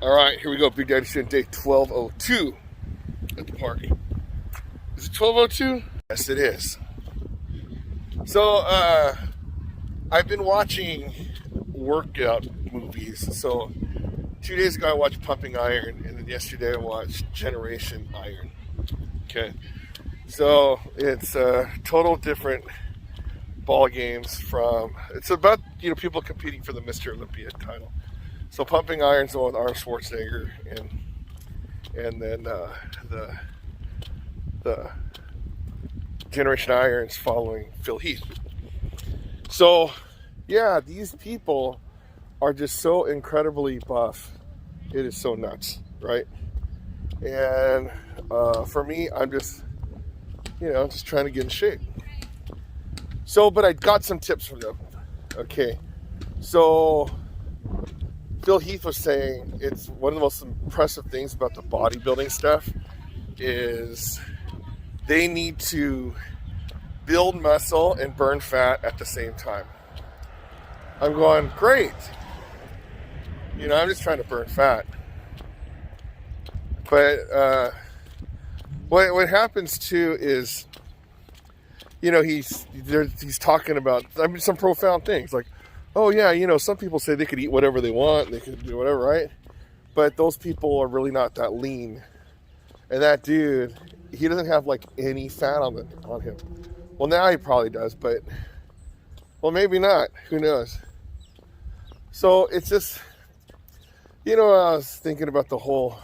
All right, here we go. Big Daddy Sin day 1202 at the party. Is it 1202? Yes, it is. So, I've been watching workout movies. So, 2 days ago I watched Pumping Iron, and then yesterday I watched Generation Iron. Okay. So, it's total different ball games from, it's about, people competing for the Mr. Olympia title. So Pumping Iron's the one with Arnold Schwarzenegger, and then the Generation Iron's following Phil Heath. So yeah, these people are just so incredibly buff. It is so nuts, right? And for me, I'm just just trying to get in shape. So, but I got some tips from them. Okay, so Phil Heath was saying it's one of the most impressive things about the bodybuilding stuff is they need to build muscle and burn fat at the same time. I'm going, great. I'm just trying to burn fat. But what happens too is, he's talking about, some profound things like, oh yeah, some people say they could eat whatever they want, they could do whatever, right? But those people are really not that lean. And that dude, he doesn't have like any fat on him. Well, now he probably does, but well, maybe not. Who knows? So it's just, I was thinking about the whole,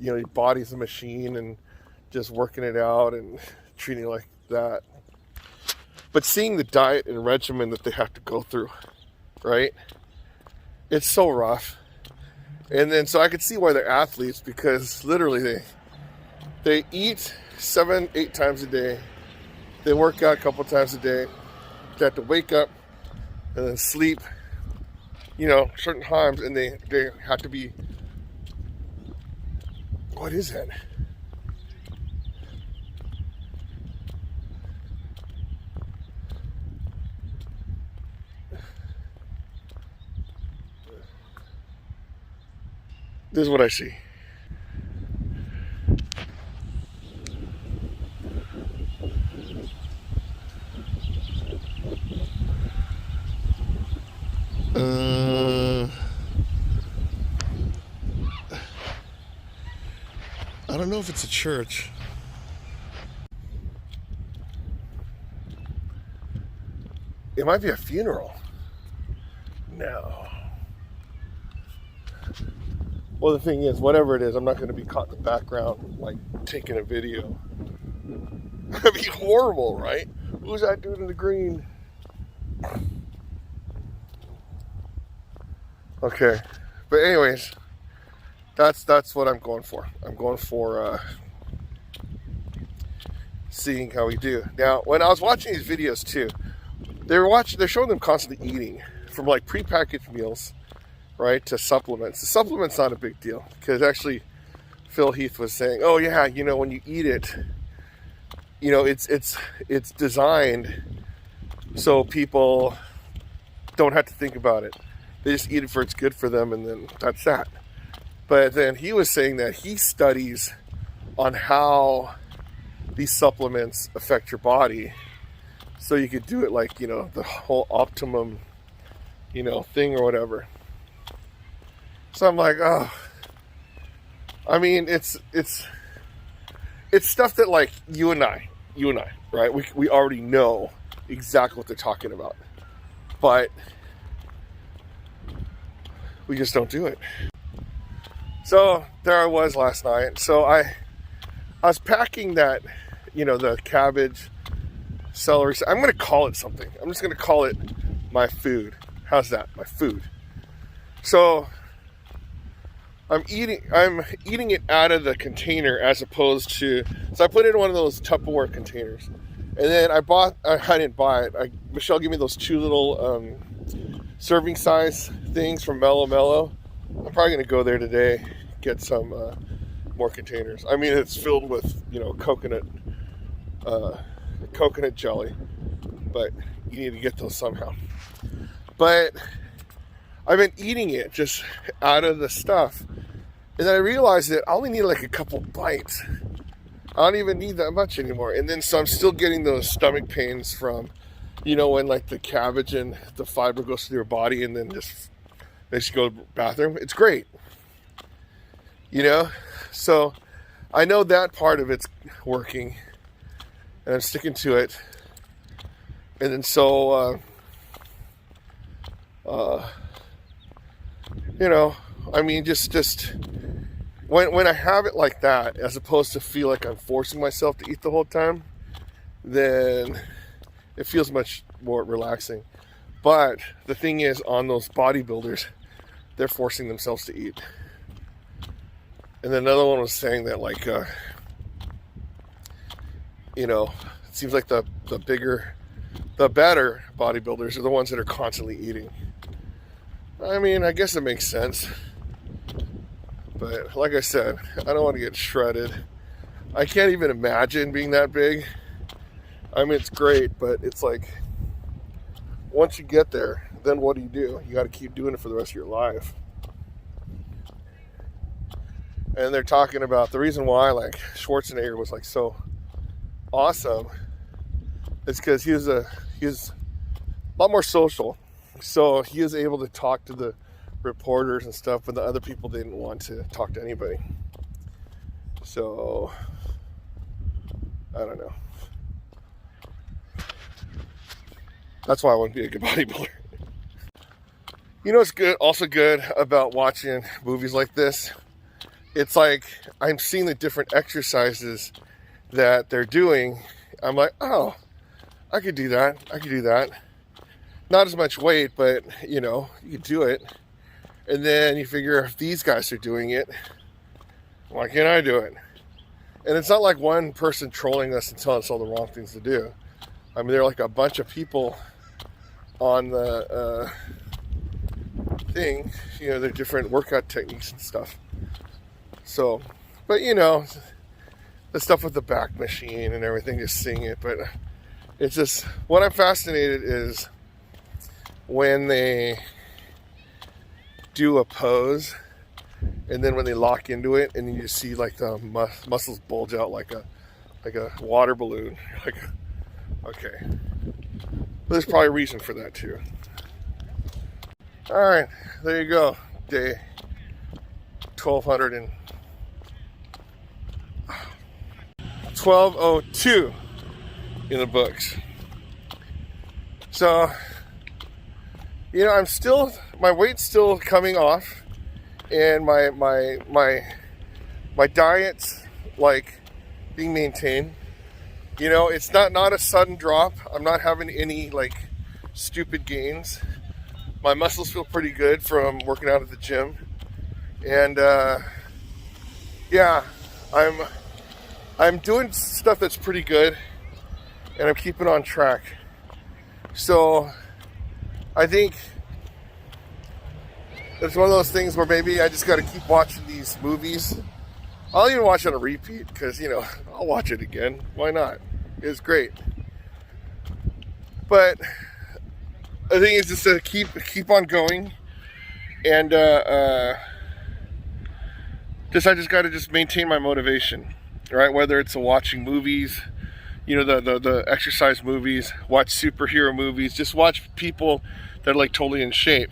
your body's a machine and just working it out and treating it like that. But seeing the diet and regimen that they have to go through, right? It's so rough. And then so I could see why they're athletes, because literally they eat 7-8 times a day. They work out a couple times a day. They have to wake up and then sleep, certain times, and they have to be, what is that? This is what I see. I don't know if it's a church. It might be a funeral. No. Well, the thing is, whatever it is, I'm not going to be caught in the background, like, taking a video. That'd be horrible, right? Who's that dude in the green? Okay. But anyways, that's what I'm going for. I'm going for seeing how we do. Now, when I was watching these videos, too, they're showing them constantly eating, from, like, prepackaged meals, right, to supplements. The supplement's not a big deal, because actually Phil Heath was saying, oh yeah, when you eat it, it's designed so people don't have to think about it. They just eat it for it's good for them, and then that's that. But then he was saying that he studies on how these supplements affect your body, so you could do it like, the whole optimum, thing or whatever. So I'm like, oh, I mean, it's stuff that, like, you and I, right? We already know exactly what they're talking about, but we just don't do it. So there I was last night. So I was packing that, the cabbage, celery. I'm going to call it something. I'm just going to call it my food. How's that? My food. So I'm eating it out of the container, as opposed to, so I put it in one of those Tupperware containers, and then I didn't buy it. Michelle gave me those 2 little serving size things from Mellow. I'm probably gonna go there today, get some more containers. I mean, it's filled with coconut jelly, but you need to get those somehow. But I've been eating it just out of the stuff. And then I realized that I only need like a couple bites. I don't even need that much anymore. And then so I'm still getting those stomach pains from, when like the cabbage and the fiber goes through your body and then just makes you go to the bathroom. It's great. So I know that part of it's working and I'm sticking to it. And then so, just when I have it like that, as opposed to feel like I'm forcing myself to eat the whole time, then it feels much more relaxing. But the thing is, on those bodybuilders, they're forcing themselves to eat. And then another one was saying that, like, it seems like the better bodybuilders are the ones that are constantly eating. I mean, I guess it makes sense. But like I said, I don't want to get shredded. I can't even imagine being that big. I mean, it's great, but it's like, once you get there, then what do? You got to keep doing it for the rest of your life. And they're talking about the reason why, like, Schwarzenegger was like so awesome is because he was a lot more social. So he was able to talk to the reporters and stuff when the other people didn't want to talk to anybody. So I don't know. That's why I want to be a good bodybuilder. What's good, also good about watching movies like this? It's like I'm seeing the different exercises that they're doing. I'm like, oh, I could do that. I could do that. Not as much weight, but you could do it. And then you figure, if these guys are doing it, why can't I do it? And it's not like one person trolling us and telling us all the wrong things to do. I mean, there are like a bunch of people on the thing, their different workout techniques and stuff. So, but the stuff with the back machine and everything, just seeing it. But it's just, what I'm fascinated is when they do a pose and then when they lock into it and you see like the muscles bulge out like a water balloon. Like, okay, there's probably a reason for that too. All right, there you go. Day 1202 in the books. So, my weight's still coming off, and my diet's like being maintained. It's not a sudden drop. I'm not having any like stupid gains. My muscles feel pretty good from working out at the gym, and I'm doing stuff that's pretty good, and I'm keeping on track. So I think it's one of those things where maybe I just got to keep watching these movies. I'll even watch it on a repeat because, I'll watch it again. Why not? It's great. But I think it's just to keep on going. And I just got to just maintain my motivation, right? Whether it's watching movies, the exercise movies, watch superhero movies, just watch people that are like totally in shape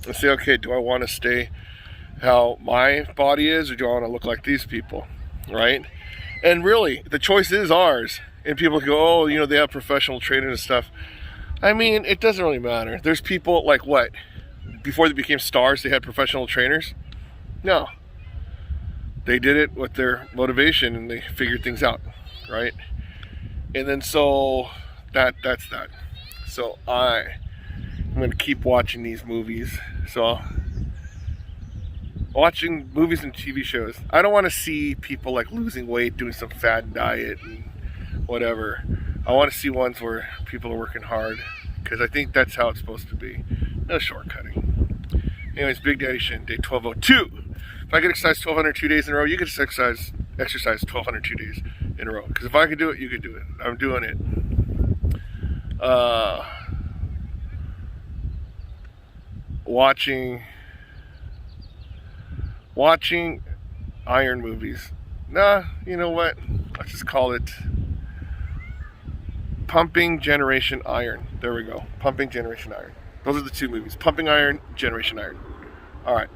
and say, okay, do I want to stay how my body is, or do I want to look like these people, right? And really, the choice is ours. And people go, oh, they have professional training and stuff. I mean, it doesn't really matter. There's people like what? Before they became stars, they had professional trainers? No. They did it with their motivation and they figured things out, right? And then so that's that. So I'm going to keep watching these movies. So watching movies and TV shows. I don't want to see people like losing weight, doing some fad diet and whatever. I want to see ones where people are working hard, because I think that's how it's supposed to be. No shortcutting. Anyways, Big Daddy Shin, day 1202. If I could exercise 1,202 days in a row, you could exercise 1,202 days in a row. Because if I could do it, you could do it. I'm doing it. Watching Iron movies. Nah, you know what? Let's just call it Pumping Generation Iron. There we go. Pumping Generation Iron. Those are the two movies. Pumping Iron, Generation Iron. All right.